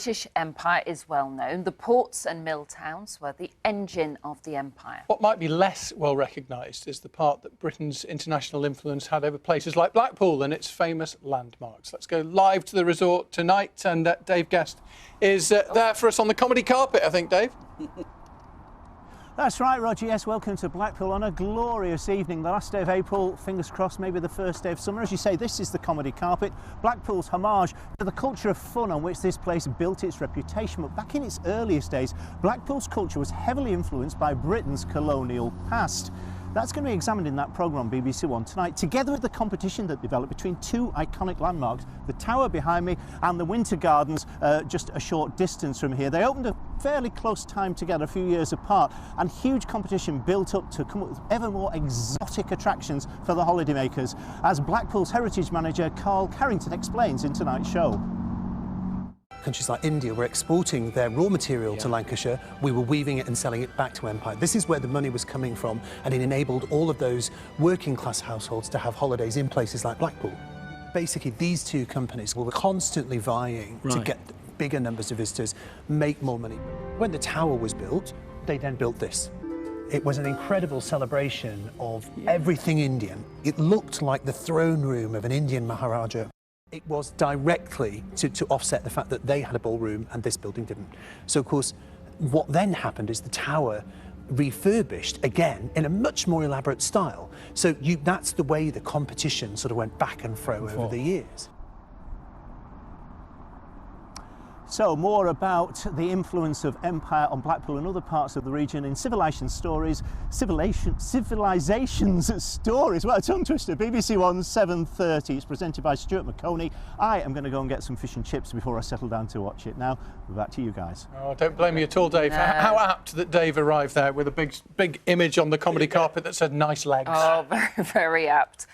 British Empire is well known. The ports and mill towns were the engine of the empire. What might be less well recognised is the part that Britain's international influence had over places like Blackpool and its famous landmarks. Let's go live to the resort tonight, and Dave Guest is there for us on the comedy carpet, I think, Dave. That's right, Roger. Yes, welcome to Blackpool on a glorious evening. The last day of April, fingers crossed, maybe the first day of summer. As you say, this is the comedy carpet, Blackpool's homage to the culture of fun on which this place built its reputation. But back in its earliest days, Blackpool's culture was heavily influenced by Britain's colonial past. That's going to be examined in that programme on BBC One tonight, together with the competition that developed between two iconic landmarks, the Tower behind me and the Winter Gardens just a short distance from here. They opened a fairly close time together, a few years apart, and huge competition built up to come up with ever more exotic attractions for the holidaymakers, as Blackpool's heritage manager Carl Carrington explains in tonight's show. Countries like India were exporting their raw material to Lancashire. We were weaving it and selling it back to Empire. This is where the money was coming from, and it enabled all of those working class households to have holidays in places like Blackpool. Basically, these two companies were constantly vying to get bigger numbers of visitors, make more money. When the Tower was built, they then built this. It was an incredible celebration of everything Indian. It looked like the throne room of an Indian Maharaja. It was directly to offset the fact that they had a ballroom and this building didn't. So, of course, what then happened is the Tower refurbished again in a much more elaborate style. So that's the way the competition sort of went back and fro over the years. So, more about the influence of Empire on Blackpool and other parts of the region in Civilizations Stories. Civilizations Stories. Well, a tongue twister. BBC One 7:30. It's presented by Stuart McConey. I am going to go and get some fish and chips before I settle down to watch it. Now, back to you guys. Oh, don't blame me at all, Dave. No. How apt that Dave arrived there with a big image on the comedy carpet that said "nice legs." Oh, very, very apt.